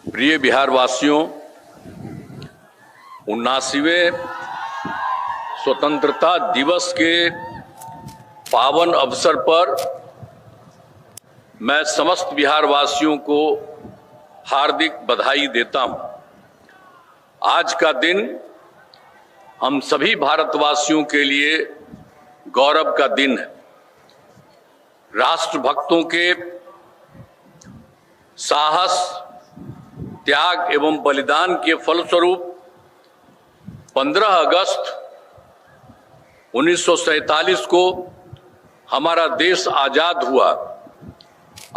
प्रिय बिहार वासियों, 79वें स्वतंत्रता दिवस के पावन अवसर पर मैं समस्त बिहार वासियों को हार्दिक बधाई देता हूं। आज का दिन हम सभी भारतवासियों के लिए गौरव का दिन है। राष्ट्रभक्तों के साहस, त्याग एवं बलिदान के फलस्वरूप 15 अगस्त 1947 को हमारा देश आजाद हुआ।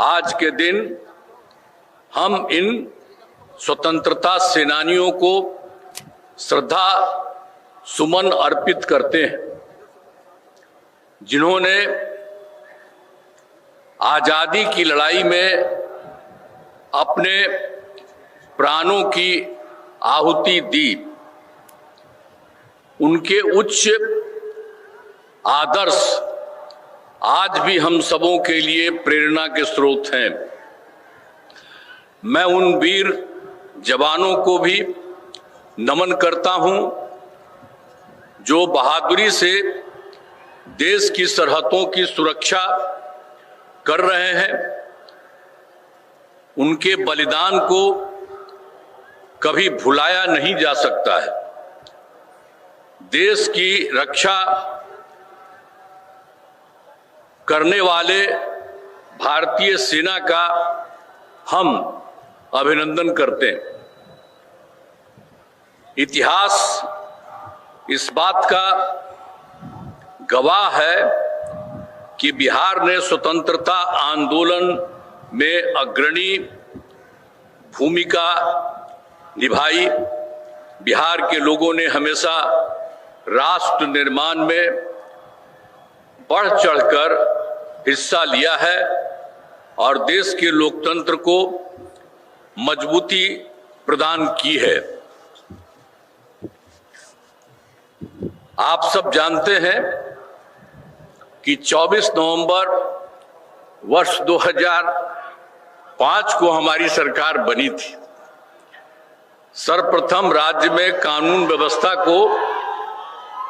आज के दिन हम इन स्वतंत्रता सेनानियों को श्रद्धा सुमन अर्पित करते हैं, जिन्होंने आजादी की लड़ाई में अपने प्राणों की आहुति दी। उनके उच्च आदर्श आज भी हम सबों के लिए प्रेरणा के स्रोत हैं। मैं उन वीर जवानों को भी नमन करता हूं, जो बहादुरी से देश की सरहदों की सुरक्षा कर रहे हैं। उनके बलिदान को कभी भुलाया नहीं जा सकता है। देश की रक्षा करने वाले भारतीय सेना का हम अभिनंदन करते हैं। इतिहास इस बात का गवाह है कि बिहार ने स्वतंत्रता आंदोलन में अग्रणी भूमिका निभाई। बिहार के लोगों ने हमेशा राष्ट्र निर्माण में बढ़ चढ़कर हिस्सा लिया है और देश के लोकतंत्र को मजबूती प्रदान की है। आप सब जानते हैं कि 24 नवंबर वर्ष 2005 को हमारी सरकार बनी थी। सर्वप्रथम राज्य में कानून व्यवस्था को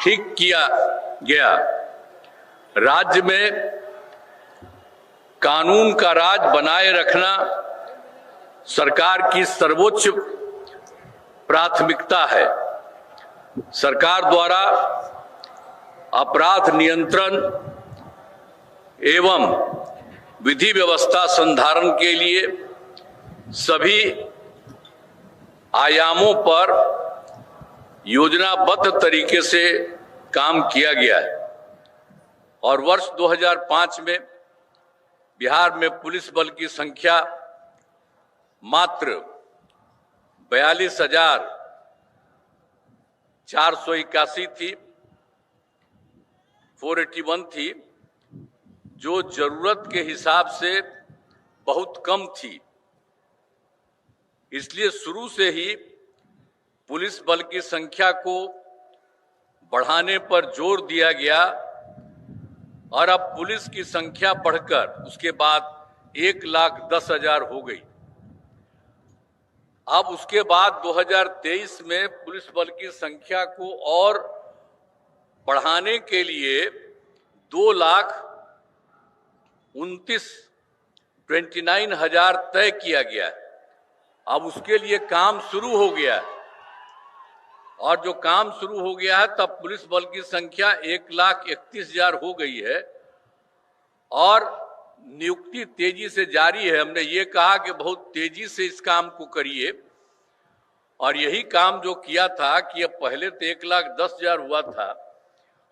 ठीक किया गया। राज्य में कानून का राज बनाए रखना सरकार की सर्वोच्च प्राथमिकता है। सरकार द्वारा अपराध नियंत्रण एवं विधि व्यवस्था संधारण के लिए सभी आयामों पर योजनाबद्ध तरीके से काम किया गया है और वर्ष 2005 में बिहार में पुलिस बल की संख्या मात्र 42,481 थी, 481 थी, जो जरूरत के हिसाब से बहुत कम थी। इसलिए शुरू से ही पुलिस बल की संख्या को बढ़ाने पर जोर दिया गया और अब पुलिस की संख्या बढ़कर उसके बाद 1,10,000 हो गई। अब उसके बाद 2023 में पुलिस बल की संख्या को और बढ़ाने के लिए 2,29,000 तय किया गया है। अब उसके लिए काम शुरू हो गया है और जो काम शुरू हो गया है तब पुलिस बल की संख्या 1,31,000 हो गई है और नियुक्ति तेजी से जारी है। हमने ये कहा कि बहुत तेजी से इस काम को करिए और यही काम जो किया था कि अब पहले तो 1,10,000 हुआ था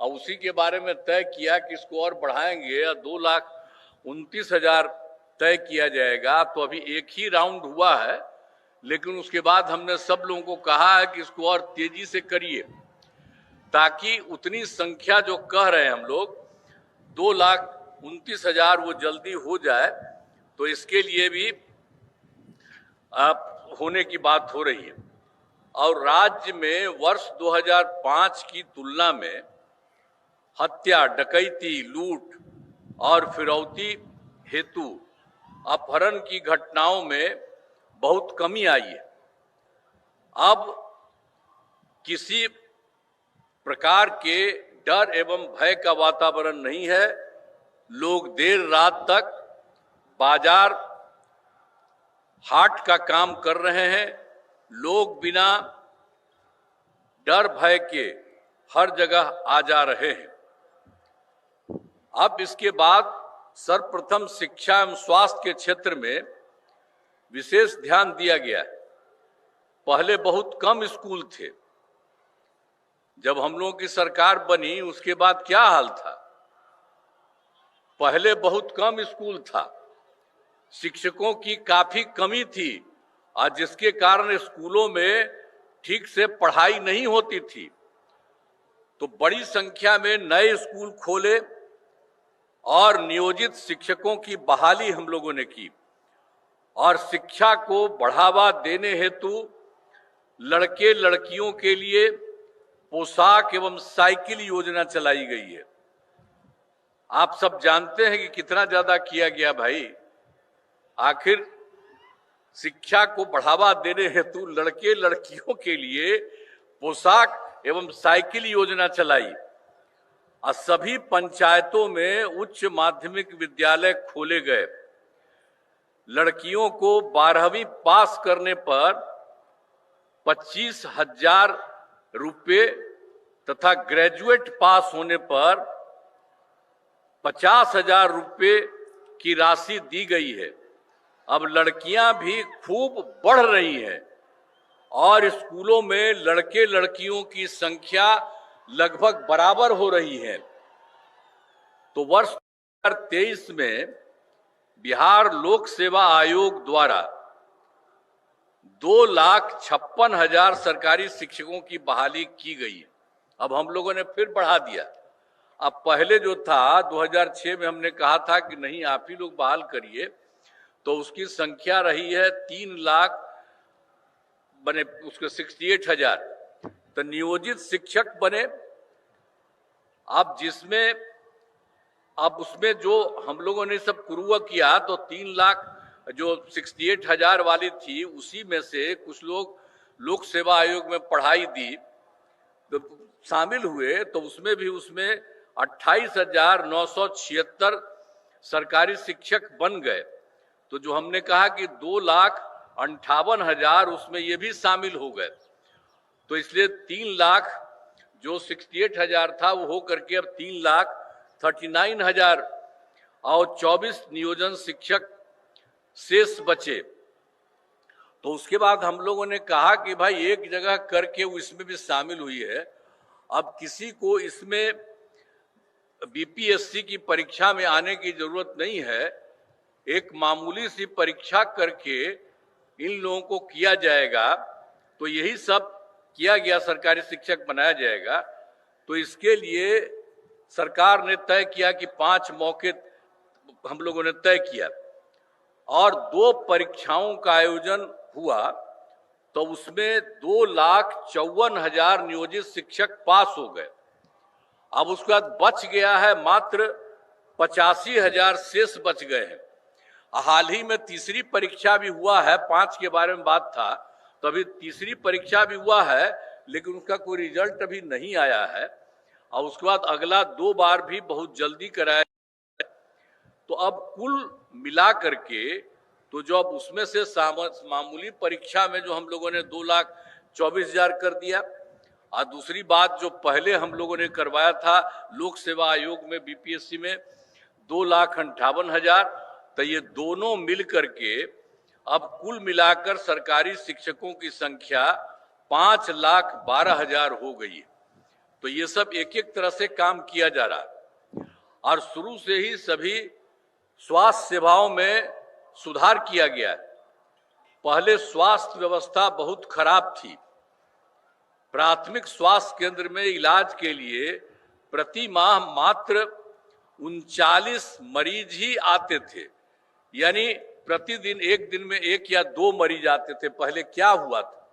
और उसी के बारे में तय किया कि इसको और बढ़ाएंगे और 2,29,000 तय किया जाएगा। तो अभी एक ही राउंड हुआ है, लेकिन उसके बाद हमने सब लोगों को कहा है कि इसको और तेजी से करिए ताकि उतनी संख्या जो कह रहे हैं हम लोग 2,29,000 वो जल्दी हो जाए। तो इसके लिए भी होने की बात हो रही है। और राज्य में वर्ष 2005 की तुलना में हत्या, डकैती, लूट और फिरौती हेतु अपहरण की घटनाओं में बहुत कमी आई है। अब किसी प्रकार के डर एवं भय का वातावरण नहीं है। लोग देर रात तक बाजार हाट का काम कर रहे हैं। लोग बिना डर भय के हर जगह आ जा रहे हैं। अब इसके बाद सर्वप्रथम शिक्षा एवं स्वास्थ्य के क्षेत्र में विशेष ध्यान दिया गया है। पहले बहुत कम स्कूल थे। जब हम लोगों की सरकार बनी उसके बाद क्या हाल था? पहले बहुत कम स्कूल था, शिक्षकों की काफी कमी थी और जिसके कारण स्कूलों में ठीक से पढ़ाई नहीं होती थी। तो बड़ी संख्या में नए स्कूल खोले और नियोजित शिक्षकों की बहाली हम लोगों ने की और शिक्षा को बढ़ावा देने हेतु लड़के लड़कियों के लिए पोशाक एवं साइकिल योजना चलाई गई है। आप सब जानते हैं कि कितना ज्यादा किया गया भाई। आखिर शिक्षा को बढ़ावा देने हेतु लड़के लड़कियों के लिए पोशाक एवं साइकिल योजना चलाई और सभी पंचायतों में उच्च माध्यमिक विद्यालय खोले गए। लड़कियों को 12वीं पास करने पर 25,000 रुपये तथा ग्रेजुएट पास होने पर 50,000 रुपये की राशि दी गई है। अब लड़कियां भी खूब बढ़ रही हैं और स्कूलों में लड़के लड़कियों की संख्या लगभग बराबर हो रही है। तो वर्ष 2023 में बिहार लोक सेवा आयोग द्वारा 2,56,000 सरकारी शिक्षकों की बहाली की गई है। अब हम लोगों ने फिर बढ़ा दिया। अब पहले जो था 2006 में हमने कहा था कि नहीं आप ही लोग बहाल करिए, तो उसकी संख्या रही है 3 लाख बने, उसके 68,000 तो नियोजित शिक्षक बने। अब जिसमें अब उसमें जो हम लोगों ने सब कुरुआ किया तो 3 लाख जो 68,000 वाली थी उसी में से कुछ लोग लोक सेवा आयोग में पढ़ाई दी तो शामिल हुए, तो उसमें 28,976 सरकारी शिक्षक बन गए। तो जो हमने कहा कि 2,58,000 उसमें ये भी शामिल हो गए। तो इसलिए 3 लाख जो 68,000 था वो हो करके अब 3,39,000 और 24 नियोजन शिक्षक शेष बचे। तो उसके बाद हम लोगों ने कहा कि भाई एक जगह करके वो इसमें भी शामिल हुई है। अब किसी को इसमें बीपीएससी की परीक्षा में आने की जरूरत नहीं है। एक मामूली सी परीक्षा करके इन लोगों को किया जाएगा। तो यही सब किया गया, सरकारी शिक्षक बनाया जाएगा। तो इसके लिए सरकार ने तय किया कि 5 मौके हम लोगों ने तय किया और 2 परीक्षाओं का आयोजन हुआ। तो उसमें 2,54,000 नियोजित शिक्षक पास हो गए। अब उसके बाद बच गया है मात्र 85,000 शेष बच गए हैं। हाल ही में तीसरी परीक्षा भी हुआ है, 5 के बारे में बात था, तो अभी तीसरी परीक्षा भी हुआ है लेकिन उसका कोई रिजल्ट अभी नहीं आया है। और उसके बाद अगला 2 बार भी बहुत जल्दी कराया। तो अब कुल मिला करके तो जो अब उसमें से मामूली परीक्षा में जो हम लोगों ने 2,24,000 कर दिया और दूसरी बात जो पहले हम लोगों ने करवाया था लोक सेवा आयोग में बीपीएससी में 2,58,000, तो ये दोनों मिल करके अब कुल मिलाकर सरकारी शिक्षकों की संख्या 5,12,000 हो गई है। तो ये सब एक एक तरह से काम किया जा रहा है और शुरू से ही सभी स्वास्थ्य सेवाओं में सुधार किया गया है। पहले स्वास्थ्य व्यवस्था बहुत खराब थी। प्राथमिक स्वास्थ्य केंद्र में इलाज के लिए प्रति माह मात्र 39 मरीज ही आते थे, यानी प्रतिदिन एक दिन में 1 या 2 मरीज आते थे। पहले क्या हुआ था,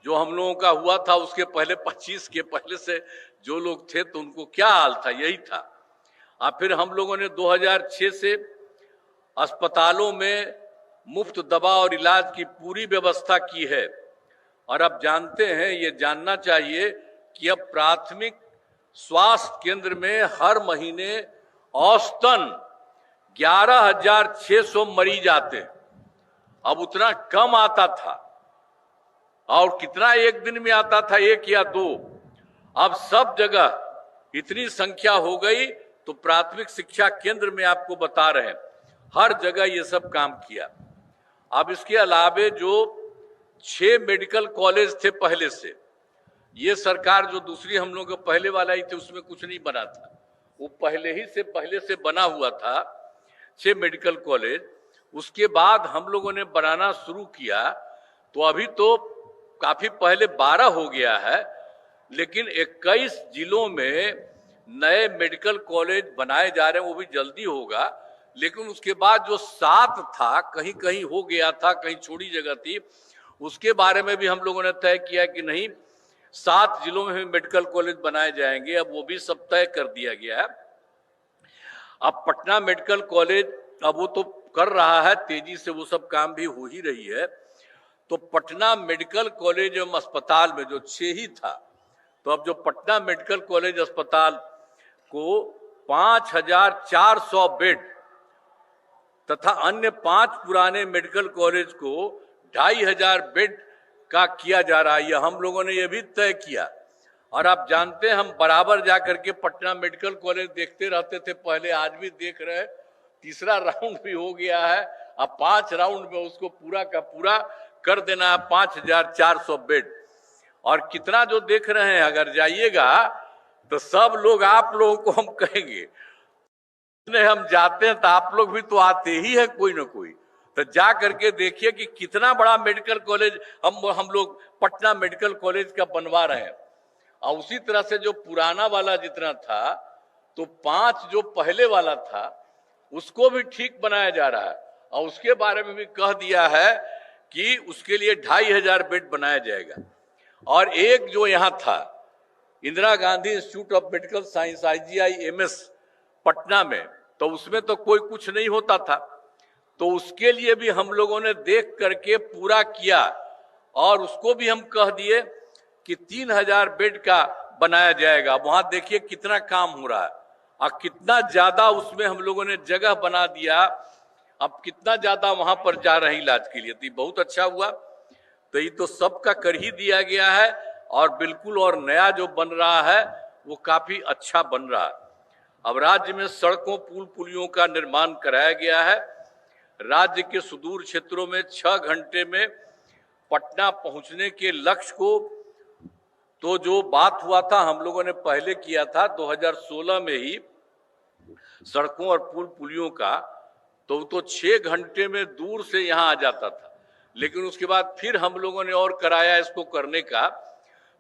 जो हम लोगों का हुआ था उसके पहले 25 के पहले से जो लोग थे तो उनको क्या हाल था, यही था। और फिर हम लोगों ने 2006 से अस्पतालों में मुफ्त दवा और इलाज की पूरी व्यवस्था की है। और अब जानते हैं, ये जानना चाहिए कि अब प्राथमिक स्वास्थ्य केंद्र में हर महीने औसतन 11,600 मरीज आते हैं। अब उतना कम आता था, और कितना एक दिन में आता था, 1 या 2। अब सब जगह इतनी संख्या हो गई, तो प्राथमिक शिक्षा केंद्र में आपको बता रहे हैं हर जगह ये सब काम किया। अब इसके अलावे जो 6 मेडिकल कॉलेज थे पहले से, ये सरकार जो दूसरी हम लोग पहले वाला ही थे उसमें कुछ नहीं बना था, वो पहले से बना हुआ था 6 मेडिकल कॉलेज। उसके बाद हम लोगों ने बनाना शुरू किया, तो अभी तो काफी पहले 12 हो गया है, लेकिन 21 जिलों में नए मेडिकल कॉलेज बनाए जा रहे हैं, वो भी जल्दी होगा। लेकिन उसके बाद जो 7 था, कहीं कहीं हो गया था, कहीं छोटी जगह थी, उसके बारे में भी हम लोगों ने तय किया कि नहीं, 7 जिलों में मेडिकल कॉलेज बनाए जाएंगे। अब वो भी सब तय कर दिया गया है। अब पटना मेडिकल कॉलेज अब वो तो कर रहा है तेजी से, वो सब काम भी हो ही रही है। तो पटना मेडिकल कॉलेज एवं अस्पताल में जो 6 ही था, तो अब जो पटना मेडिकल कॉलेज अस्पताल को 5,400 बेड तथा अन्य 5 पुराने मेडिकल कॉलेज को 2,500 बेड का किया जा रहा है। यह हम लोगों ने यह भी तय किया। और आप जानते हैं, हम बराबर जाकर के पटना मेडिकल कॉलेज देखते रहते थे पहले, आज भी देख रहे हैं। तीसरा राउंड भी हो गया है, अब 5 राउंड में उसको पूरा का पूरा कर देना है, 5,400 बेड। और कितना जो देख रहे हैं, अगर जाइएगा तो सब लोग, आप लोगों को हम कहेंगे, हम जाते हैं तो आप लोग भी तो आते ही है कोई ना कोई, तो जा करके देखिए कि कितना बड़ा मेडिकल कॉलेज हम लोग पटना मेडिकल कॉलेज का बनवा रहे हैं। और उसी तरह से जो पुराना वाला जितना था, तो 5 जो पहले वाला था उसको भी ठीक बनाया जा रहा है। और उसके बारे में भी कह दिया है कि उसके लिए 2,500 बेड बनाया जाएगा। और एक जो यहाँ था, Indira Gandhi institute of medical science IGIMS Patna में, तो उसमें तो कोई कुछ नहीं होता था, तो उसके लिए भी हम लोगों ने देख करके पूरा किया। और उसको भी हम कह दिए कि 3,000 बेड का बनाया जाएगा। वहां देखिए कितना काम हो रहा है, और कितना ज्यादा उसमें हम लोगों ने जगह बना दिया। अब कितना ज्यादा वहां पर जा रहे हैं इलाज के लिए, तो बहुत अच्छा हुआ। तो ये तो सबका कर ही दिया गया है, और बिल्कुल और नया जो बन रहा है वो काफी अच्छा बन रहा है। अब राज्य में सड़कों, पुल पुलियों का निर्माण कराया गया है। राज्य के सुदूर क्षेत्रों में 6 घंटे में पटना पहुंचने के लक्ष्य को, तो जो बात हुआ था हम लोगों ने पहले किया था 2016 में ही सड़कों और पुल पुलियों का, तो 6 घंटे में दूर से यहां आ जाता था। लेकिन उसके बाद फिर हम लोगों ने और कराया इसको करने का,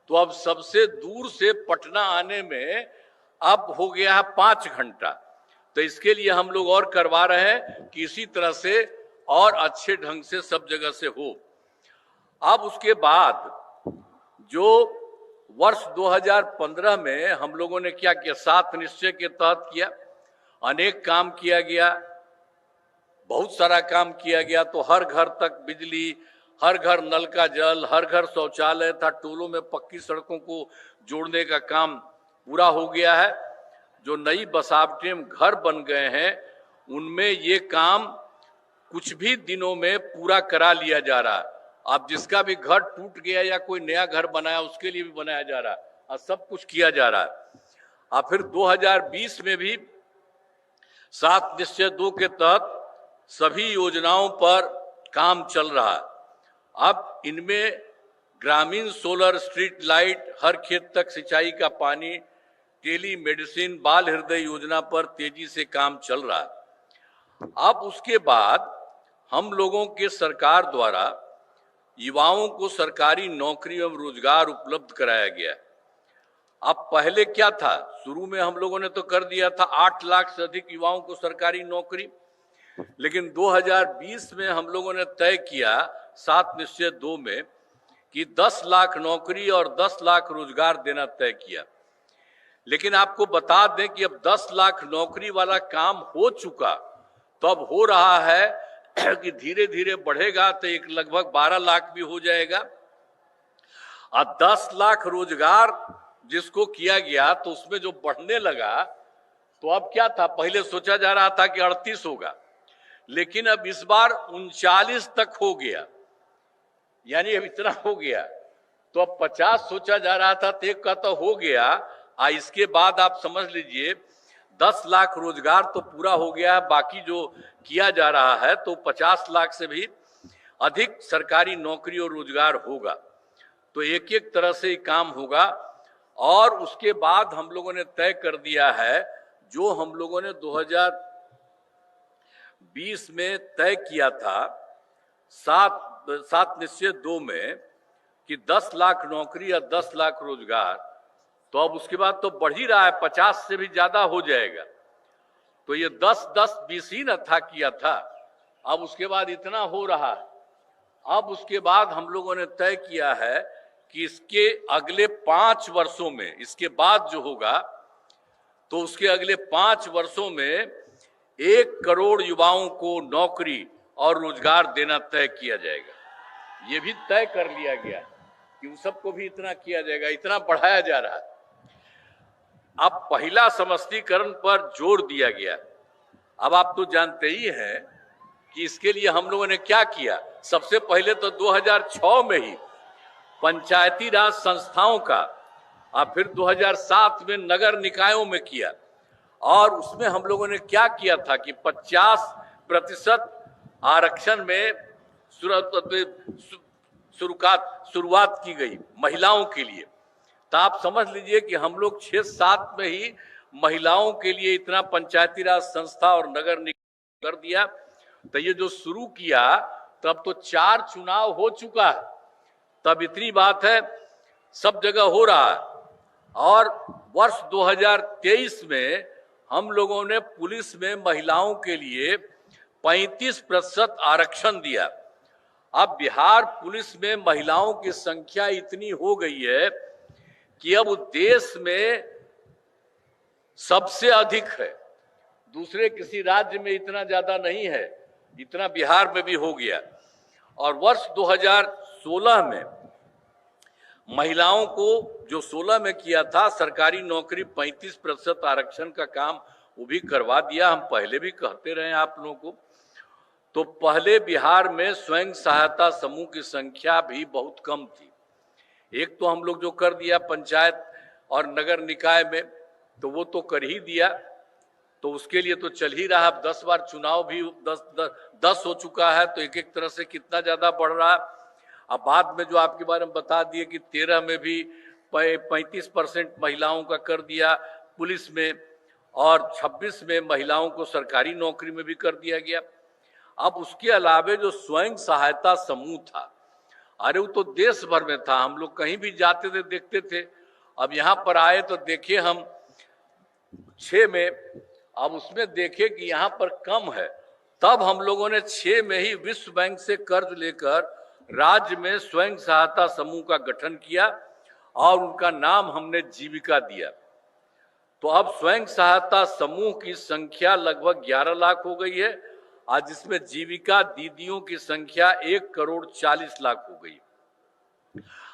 तो अब सबसे दूर से पटना आने में अब हो गया है 5 घंटा। तो इसके लिए हम लोग और करवा रहे हैं कि इसी तरह से और अच्छे ढंग से सब जगह से हो। अब उसके बाद जो वर्ष 2015 में हम लोगों ने क्या किया, 7 निश्चय के तहत किया, अनेक काम किया गया, बहुत सारा काम किया गया। तो हर घर तक बिजली, हर घर नल का जल, हर घर शौचालय था, टोलों में पक्की सड़कों को जोड़ने का काम पूरा हो गया है। जो नई बसावटें घर बन गए हैं उनमें ये काम कुछ भी दिनों में पूरा करा लिया जा रहा है। अब जिसका भी घर टूट गया या कोई नया घर बनाया उसके लिए भी बनाया जा रहा है, और सब कुछ किया जा रहा है। और फिर 2020 में भी 7 निश्चय 2 के तहत सभी योजनाओं पर काम चल रहा है। अब इनमें ग्रामीण सोलर स्ट्रीट लाइट, हर खेत तक सिंचाई का पानी, टेली मेडिसिन, बाल हृदय योजना पर तेजी से काम चल रहा है। अब उसके बाद हम लोगों के सरकार द्वारा युवाओं को सरकारी नौकरी एवं रोजगार उपलब्ध कराया गया। अब पहले क्या था, शुरू में हम लोगों ने तो कर दिया था 8 लाख से अधिक युवाओं को सरकारी नौकरी, लेकिन 2020 में हम लोगों ने तय किया 7 निश्चय 2 में कि 10 लाख नौकरी और 10 लाख रोजगार देना तय किया। लेकिन आपको बता दें कि अब 10 लाख नौकरी वाला काम हो चुका, तो अब हो रहा है कि धीरे धीरे बढ़ेगा तो एक लगभग 12 लाख भी हो जाएगा। और 10 लाख रोजगार जिसको किया गया तो उसमें जो बढ़ने लगा, तो अब क्या था, पहले सोचा जा रहा था कि 38 होगा, लेकिन अब इस बार 39 तक हो गया, यानी अब इतना हो गया। तो अब 50 सोचा जा रहा था, तो एक का तो हो गया। इसके बाद आप समझ लीजिए 10 लाख रोजगार तो पूरा हो गया है, बाकी जो किया जा रहा है तो 50 लाख से भी अधिक सरकारी नौकरी और रोजगार होगा। तो एक एक तरह से काम होगा। और उसके बाद हम लोगों ने तय कर दिया है, जो हम लोगों ने 2020 में तय किया था 7 निश्चय 2 में कि 10 लाख नौकरी या 10 लाख रोजगार, तो अब उसके बाद तो बढ़ ही रहा है, 50 से भी ज्यादा हो जाएगा। तो ये 10-10-20 ही न था किया था, अब उसके बाद इतना हो रहा है। अब उसके बाद हम लोगों ने तय किया है कि इसके अगले 5 वर्षों में, इसके बाद जो होगा तो उसके अगले 5 वर्षों में 1 करोड़ युवाओं को नौकरी और रोजगार देना तय किया जाएगा। ये भी तय कर लिया गया कि उन सबको भी इतना किया जाएगा, इतना बढ़ाया जा रहा है। अब पहला समष्टीकरण पर जोर दिया गया। अब आप तो जानते ही हैं कि इसके लिए हम लोगों ने क्या किया। सबसे पहले तो 2006 में ही पंचायती राज संस्थाओं का, और फिर 2007 में नगर निकायों में किया। और उसमें हम लोगों ने क्या किया था कि 50% आरक्षण में शुरुआत की गई महिलाओं के लिए। तो आप समझ लीजिए कि हम लोग 6-7 में ही महिलाओं के लिए इतना पंचायती राज संस्था और नगर निकाय कर दिया। तो ये जो शुरू किया, तब तो 4 चुनाव हो चुका है, तब इतनी बात है, सब जगह हो रहा है। और वर्ष 2023 में हम लोगों ने पुलिस में महिलाओं के लिए 35% आरक्षण दिया। अब बिहार पुलिस में महिलाओं की संख्या इतनी हो गई है कि अब देश में सबसे अधिक है, दूसरे किसी राज्य में इतना ज्यादा नहीं है, इतना बिहार में भी हो गया। और वर्ष 2016 में महिलाओं को जो 16 में किया था सरकारी नौकरी 35% आरक्षण का काम, वो भी करवा दिया। हम पहले भी कहते रहे आप लोगों को। तो पहले बिहार में स्वयं सहायता समूह की संख्या भी बहुत कम थी। एक तो हम लोग जो कर दिया पंचायत और नगर निकाय में, तो वो तो कर ही दिया, तो उसके लिए तो चल ही रहा। अब 10 बार चुनाव भी 10 हो चुका है, तो एक एक तरह से कितना ज्यादा बढ़ रहा है। अब बाद में जो आपके बारे में बता दिए कि 13 में भी 35% महिलाओं का कर दिया पुलिस में, और 26 में महिलाओं को सरकारी नौकरी में भी कर दिया गया। अब उसके अलावे जो स्वयं सहायता समूह था, अरे वो तो देश भर में था, हम लोग कहीं भी जाते थे देखते थे। अब यहाँ पर आए तो देखे हम 6 में, अब उसमें देखे कि यहाँ पर कम है, तब हम लोगों ने 6 में ही विश्व बैंक से कर्ज लेकर राज्य में स्वयं सहायता समूह का गठन किया और उनका नाम हमने जीविका दिया। तो अब स्वयं सहायता समूह की संख्या लगभग 11 लाख हो गई है, आज जिसमें जीविका दीदियों की संख्या 1,40,00,000 हो गई।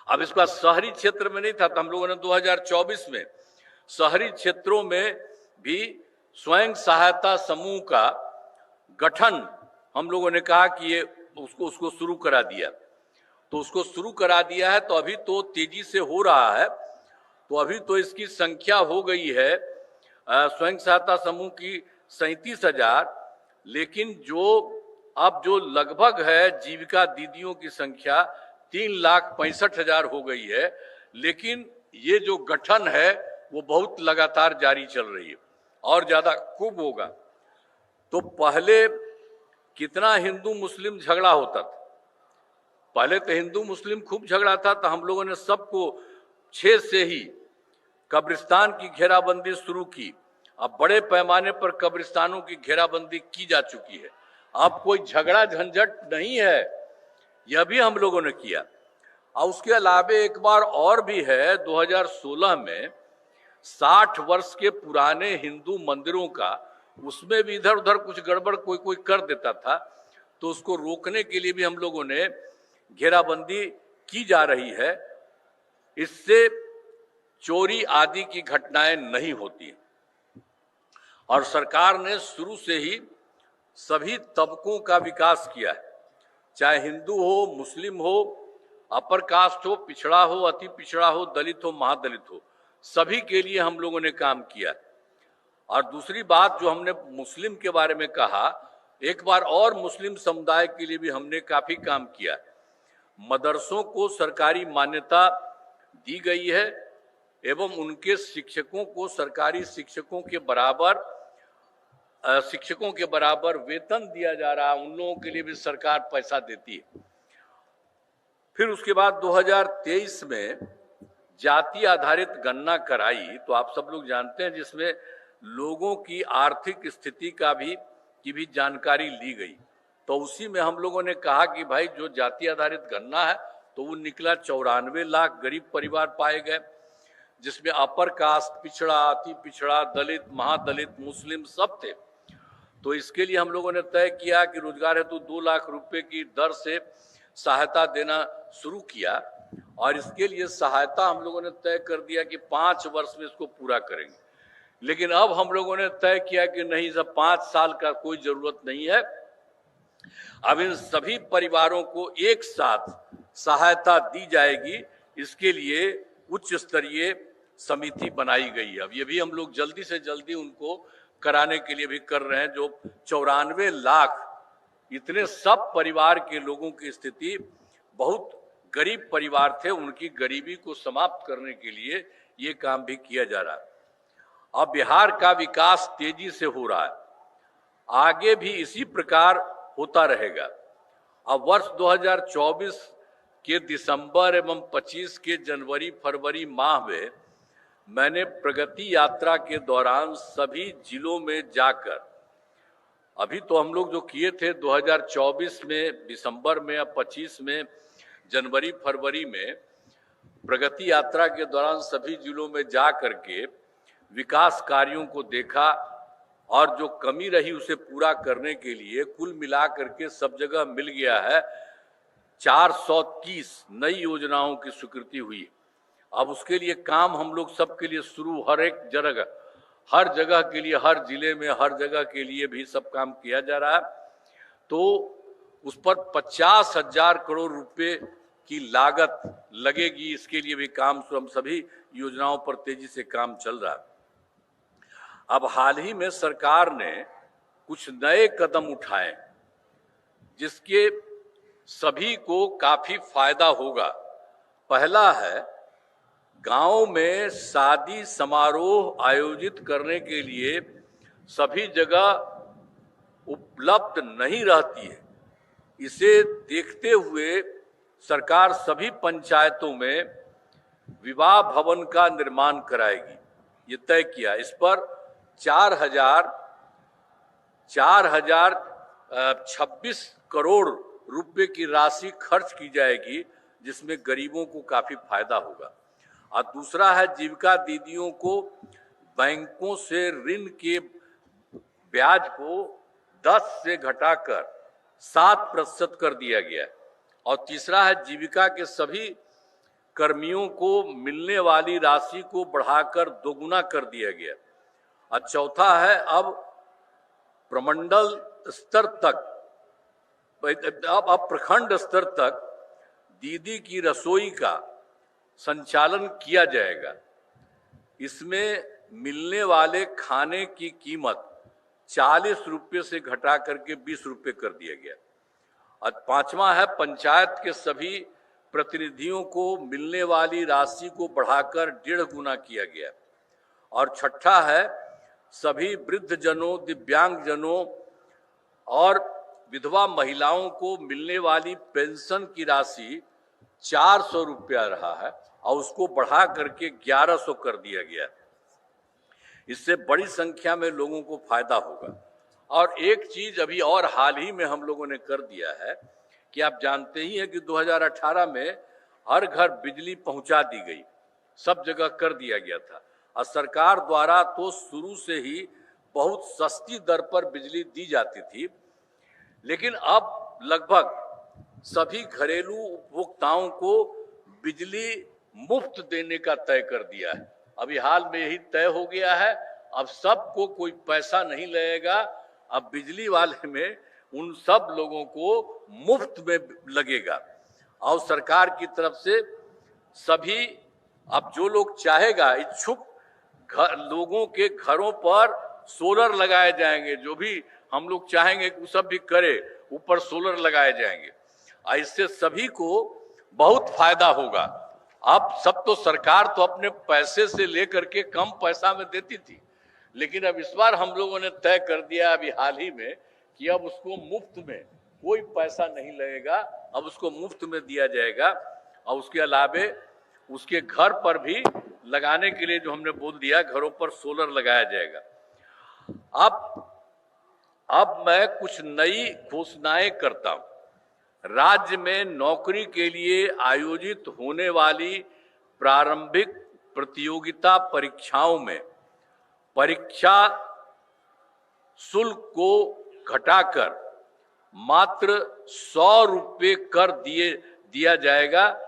अब इसका शहरी क्षेत्र में नहीं था, तो हम लोगों ने 2024 में शहरी क्षेत्रों में भी स्वयं सहायता समूह का गठन हम लोगों ने कहा कि ये उसको शुरू करा दिया। तो उसको शुरू करा दिया है, तो अभी तो तेजी से हो रहा है। तो अभी तो इसकी संख्या हो गई है स्वयं सहायता समूह की 37,000, लेकिन जो लगभग है जीविका दीदियों की संख्या 3,65,000 हो गई है। लेकिन ये जो गठन है वो बहुत लगातार जारी चल रही है और ज्यादा खूब होगा। तो पहले कितना हिंदू मुस्लिम झगड़ा होता था, पहले तो हिंदू मुस्लिम खूब झगड़ा था, तो हम लोगों ने सबको 6 से ही कब्रिस्तान की घेराबंदी शुरू की। अब बड़े पैमाने पर कब्रिस्तानों की घेराबंदी की जा चुकी है, अब कोई झगड़ा झंझट नहीं है, यह भी हम लोगों ने किया। और उसके अलावे एक बार और भी है, 2016 में 60 वर्ष के पुराने हिंदू मंदिरों का, उसमें भी इधर उधर कुछ गड़बड़ कोई कर देता था, तो तो उसको रोकने के लिए भी हम लोगों ने घेराबंदी की जा रही है। इससे चोरी आदि की घटनाएं नहीं होती। और सरकार ने शुरू से ही सभी तबकों का विकास किया है, चाहे हिंदू हो, मुस्लिम हो, अपर कास्ट हो, पिछड़ा हो, अति पिछड़ा हो, दलित हो, महादलित हो, सभी के लिए हम लोगों ने काम किया। और दूसरी बात जो हमने मुस्लिम के बारे में कहा, एक बार और मुस्लिम समुदाय के लिए भी हमने काफी काम किया। मदरसों को सरकारी मान्यता दी गई है एवं उनके शिक्षकों को सरकारी शिक्षकों के बराबर वेतन दिया जा रहा है। उन लोगों के लिए भी सरकार पैसा देती है। फिर उसके बाद 2023 में जाति आधारित गणना कराई, तो आप सब लोग जानते हैं, जिसमें लोगों की आर्थिक स्थिति की भी जानकारी ली गई। तो उसी में हम लोगों ने कहा कि भाई जो जाति आधारित गणना है तो वो निकला 94 लाख गरीब परिवार पाए गए, जिसमें अपर कास्ट, पिछड़ा, अति पिछड़ा, दलित, महादलित, मुस्लिम सब थे। तो इसके लिए हम लोगों ने तय किया कि रोजगार हेतु 2 लाख रुपए की दर से सहायता देना शुरू किया। और इसके लिए सहायता हम लोगों ने तय कर दिया कि 5 वर्ष में इसको पूरा करेंगे। लेकिन अब हम लोगों ने तय किया कि नहीं, सब 5 साल का कोई जरूरत नहीं है। अब इन सभी परिवारों को एक साथ सहायता दी जाएगी। इसके लिए उच्च स्तरीय समिति बनाई गई है। अब ये भी हम लोग जल्दी से जल्दी उनको कराने के लिए भी कर रहे हैं। जो 94 लाख इतने सब परिवार के लोगों की स्थिति, बहुत गरीब परिवार थे, उनकी गरीबी को समाप्त करने के लिए ये काम भी किया जा रहा है। अब बिहार का विकास तेजी से हो रहा है, आगे भी इसी प्रकार होता रहेगा। अब वर्ष 2024 के दिसंबर एवं 25 के जनवरी फरवरी माह में मैंने प्रगति यात्रा के दौरान सभी जिलों में जाकर, अभी तो हम लोग जो किए थे 2024 में दिसंबर में, अब 25 में जनवरी फरवरी में प्रगति यात्रा के दौरान सभी जिलों में जा करके विकास कार्यों को देखा और जो कमी रही उसे पूरा करने के लिए कुल मिला करके सब जगह मिल गया है 430 नई योजनाओं की स्वीकृति हुई। अब उसके लिए काम हम लोग सबके लिए शुरू, हर जगह के लिए, हर जिले में, हर जगह के लिए भी सब काम किया जा रहा है। तो उस पर 50,000 करोड़ रुपए की लागत लगेगी। इसके लिए भी काम, हम सभी योजनाओं पर तेजी से काम चल रहा है। अब हाल ही में सरकार ने कुछ नए कदम उठाए जिसके सभी को काफी फायदा होगा। पहला है, गांव में शादी समारोह आयोजित करने के लिए सभी जगह उपलब्ध नहीं रहती है। इसे देखते हुए सरकार सभी पंचायतों में विवाह भवन का निर्माण कराएगी, ये तय किया। इस पर 4,026 करोड़ रुपए की राशि खर्च की जाएगी, जिसमें गरीबों को काफी फायदा होगा। और दूसरा है, जीविका दीदियों को बैंकों से ऋण के ब्याज को 10 से घटाकर 7% कर दिया गया। और तीसरा है, जीविका के सभी कर्मियों को मिलने वाली राशि को बढ़ाकर दोगुना कर दिया गया। और चौथा है, अब प्रमंडल स्तर तक, अब प्रखंड स्तर तक दीदी की रसोई का संचालन किया जाएगा। इसमें मिलने वाले खाने की कीमत 40 रुपये से घटा करके 20 रुपये कर दिया गया। और पांचवा है, पंचायत के सभी प्रतिनिधियों को मिलने वाली राशि को बढ़ाकर 1.5 गुना किया गया। और छठा है, सभी वृद्ध जनों, दिव्यांग जनों और विधवा महिलाओं को मिलने वाली पेंशन की राशि 400 रुपया रहा है और उसको बढ़ा करके 1100 कर दिया गया। इससे बड़ी संख्या में लोगों को फायदा होगा। और एक चीज अभी और हाल ही में हम लोगों ने कर दिया है कि आप जानते ही हैं कि 2018 में हर घर बिजली पहुंचा दी गई, सब जगह कर दिया गया था। और सरकार द्वारा तो शुरू से ही बहुत सस्ती दर पर बिजली दी जाती थी, लेकिन अब लगभग सभी घरेलू उपभोक्ताओं को बिजली मुफ्त देने का तय कर दिया है। अभी हाल में यही तय हो गया है, अब सबको कोई पैसा नहीं लगेगा। अब बिजली वाले में उन सब लोगों को मुफ्त में लगेगा और सरकार की तरफ से सभी, अब जो लोग चाहेगा, इच्छुक लोगों के घरों पर सोलर लगाए जाएंगे। जो भी हम लोग चाहेंगे कि वो सब भी करे, ऊपर सोलर लगाए जाएंगे। इससे सभी को बहुत फायदा होगा। अब सब तो सरकार तो अपने पैसे से लेकर के कम पैसा में देती थी, लेकिन अब इस बार हम लोगों ने तय कर दिया अभी हाल ही में कि अब उसको मुफ्त में, कोई पैसा नहीं लगेगा, अब उसको मुफ्त में दिया जाएगा। और उसके अलावे उसके घर पर भी लगाने के लिए जो हमने बोल दिया, घरों पर सोलर लगाया जाएगा। अब मैं कुछ नई घोषणाएं करता हूं। राज्य में नौकरी के लिए आयोजित होने वाली प्रारंभिक प्रतियोगिता परीक्षाओं में परीक्षा शुल्क को घटाकर मात्र 100 रुपये कर दिया जाएगा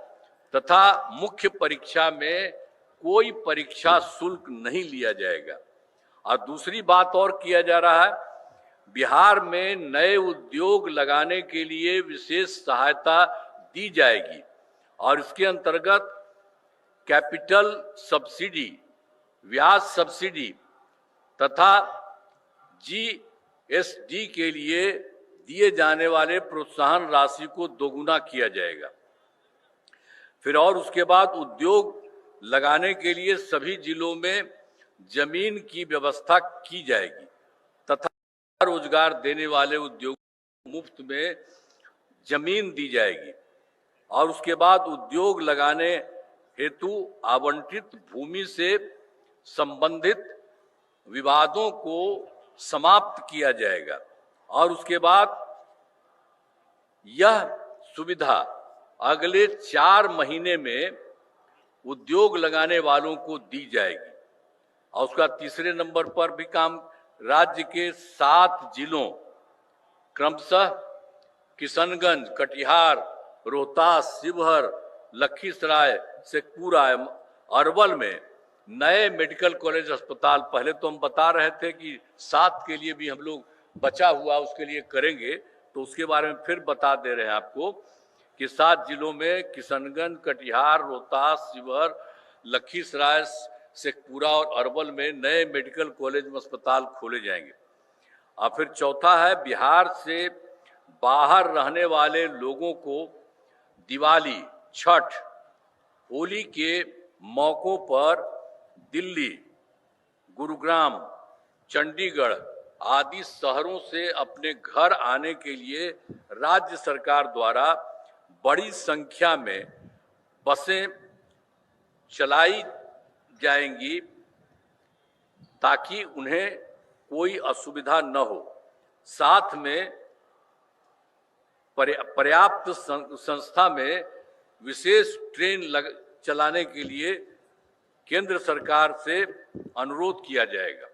तथा मुख्य परीक्षा में कोई परीक्षा शुल्क नहीं लिया जाएगा। और दूसरी बात और किया जा रहा है, बिहार में नए उद्योग लगाने के लिए विशेष सहायता दी जाएगी और इसके अंतर्गत कैपिटल सब्सिडी, ब्याज सब्सिडी तथा जीएसटी के लिए दिए जाने वाले प्रोत्साहन राशि को दोगुना किया जाएगा। फिर और उसके बाद उद्योग लगाने के लिए सभी जिलों में जमीन की व्यवस्था की जाएगी तथा रोजगार देने वाले उद्योग मुफ्त में जमीन दी जाएगी। और उसके बाद उद्योग लगाने हेतु आवंटित भूमि से संबंधित विवादों को समाप्त किया जाएगा। और उसके बाद यह सुविधा अगले 4 महीने में उद्योग लगाने वालों को दी जाएगी। और उसका तीसरे नंबर पर भी काम राज्य के 7 जिलों क्रमशः किशनगंज, कटिहार, रोहतास, शिवहर, लखीसराय, शेखपुरा, अरवल में नए मेडिकल कॉलेज अस्पताल, पहले तो हम बता रहे थे कि 7 के लिए भी हम लोग बचा हुआ उसके लिए करेंगे, तो उसके बारे में फिर बता दे रहे हैं आपको कि 7 जिलों में किशनगंज, कटिहार, रोहतास, शिवहर, लखीसराय, शेखपुरा और अरवल में नए मेडिकल कॉलेज में अस्पताल खोले जाएंगे। और फिर चौथा है, बिहार से बाहर रहने वाले लोगों को दिवाली, छठ, होली के मौकों पर दिल्ली, गुरुग्राम, चंडीगढ़ आदि शहरों से अपने घर आने के लिए राज्य सरकार द्वारा बड़ी संख्या में बसें चलाई जाएंगी ताकि उन्हें कोई असुविधा न हो। साथ में पर्याप्त संस्था में विशेष ट्रेन चलाने के लिए केंद्र सरकार से अनुरोध किया जाएगा।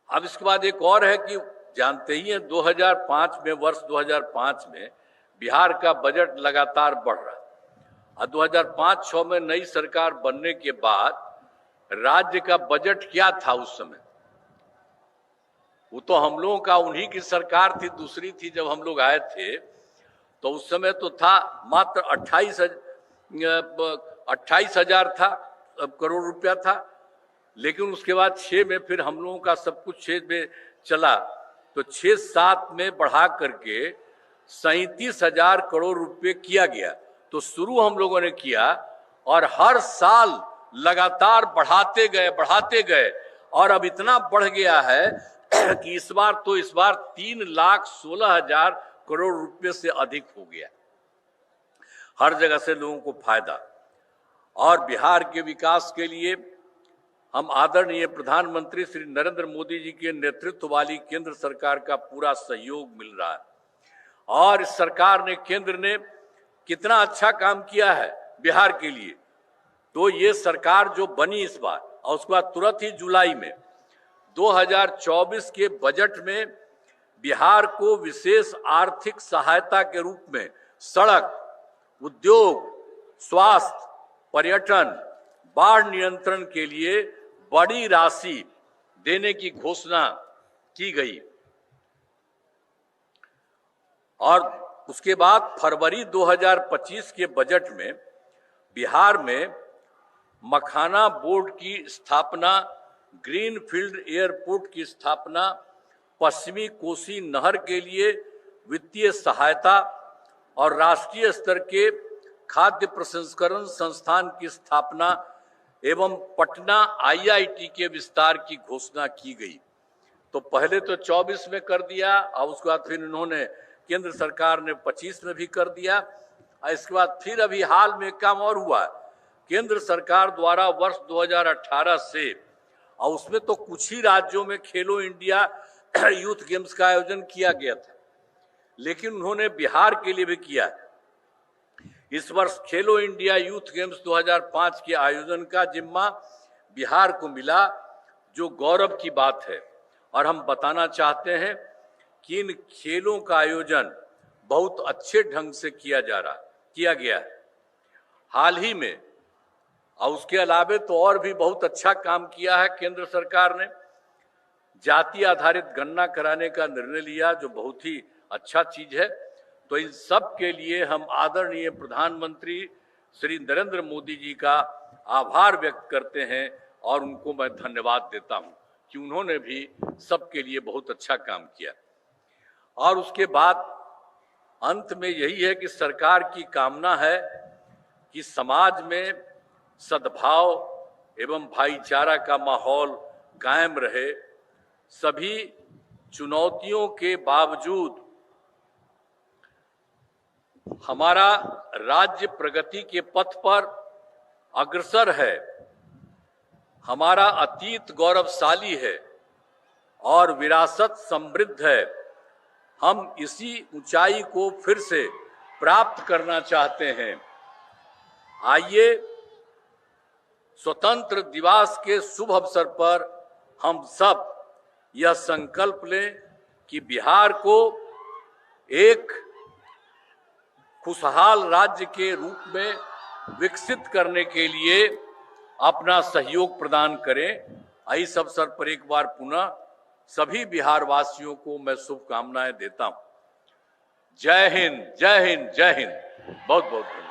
अब इसके बाद एक और है कि जानते ही हैं 2005 में, वर्ष 2005 में बिहार का बजट लगातार बढ़ रहा है और 2005-06 में नई सरकार बनने के बाद राज्य का बजट क्या था उस समय? वो तो हम लोगों का उन्हीं की सरकार थी, दूसरी थी जब हम लोग आए थे, तो उस समय तो था मात्र 28,000 था करोड़ रुपया था। लेकिन उसके बाद 6 में फिर हम लोगों का सब कुछ 6 में चला, तो 6-7 में बढ़ा करके 37,000 करोड़ रुपए किया गया। तो शुरू हम लोगों ने किया और हर साल लगातार बढ़ाते गए और अब इतना बढ़ गया है कि इस बार 3,16,000 करोड़ रुपए से अधिक हो गया। हर जगह से लोगों को फायदा। और बिहार के विकास के लिए हम आदरणीय प्रधानमंत्री श्री नरेंद्र मोदी जी के नेतृत्व वाली केंद्र सरकार का पूरा सहयोग मिल रहा है। और इस सरकार ने, केंद्र ने कितना अच्छा काम किया है बिहार के लिए। तो ये सरकार जो बनी इस बार, और उसके बाद तुरंत ही जुलाई में 2024 के बजट में बिहार को विशेष आर्थिक सहायता के रूप में सड़क, उद्योग, स्वास्थ्य, पर्यटन, बाढ़ नियंत्रण के लिए बड़ी राशि देने की घोषणा की गई। और उसके बाद फरवरी 2025 के बजट में बिहार में मखाना बोर्ड की स्थापना, ग्रीनफील्ड एयरपोर्ट की स्थापना, पश्चिमी कोसी नहर के लिए वित्तीय सहायता और राष्ट्रीय स्तर के खाद्य प्रसंस्करण संस्थान की स्थापना एवं पटना IIT के विस्तार की घोषणा की गई। तो पहले तो 24 में कर दिया और उसके बाद फिर इन्होंने केंद्र सरकार ने 25 में भी कर दिया और इसके बाद फिर अभी हाल में काम और हुआ। केंद्र सरकार द्वारा वर्ष 2018 से, और उसमें तो कुछ ही राज्यों में खेलो इंडिया यूथ गेम्स का आयोजन किया गया था, लेकिन उन्होंने बिहार के लिए भी किया। इस वर्ष खेलो इंडिया यूथ गेम्स 2005 के आयोजन का जिम्मा बिहार को मिला, जो गौरव की बात है। और हम बताना चाहते हैं कि इन खेलों का आयोजन बहुत अच्छे ढंग से किया गया है हाल ही में। और उसके अलावे तो और भी बहुत अच्छा काम किया है केंद्र सरकार ने। जाति आधारित गणना कराने का निर्णय लिया, जो बहुत ही अच्छा चीज है। तो इन सब के लिए हम आदरणीय प्रधानमंत्री श्री नरेंद्र मोदी जी का आभार व्यक्त करते हैं और उनको मैं धन्यवाद देता हूं कि उन्होंने भी सबके लिए बहुत अच्छा काम किया। और उसके बाद अंत में यही है कि सरकार की कामना है कि समाज में सद्भाव एवं भाईचारा का माहौल कायम रहे। सभी चुनौतियों के बावजूद हमारा राज्य प्रगति के पथ पर अग्रसर है। हमारा अतीत गौरवशाली है और विरासत समृद्ध है। हम इसी ऊंचाई को फिर से प्राप्त करना चाहते हैं। आइए स्वतंत्र दिवस के शुभ अवसर पर हम सब यह संकल्प लें कि बिहार को एक खुशहाल राज्य के रूप में विकसित करने के लिए अपना सहयोग प्रदान करें। इस अवसर पर एक बार पुनः सभी बिहार वासियों को मैं शुभकामनाएं देता हूं। जय हिंद, जय हिंद, जय हिंद। बहुत बहुत धन्यवाद।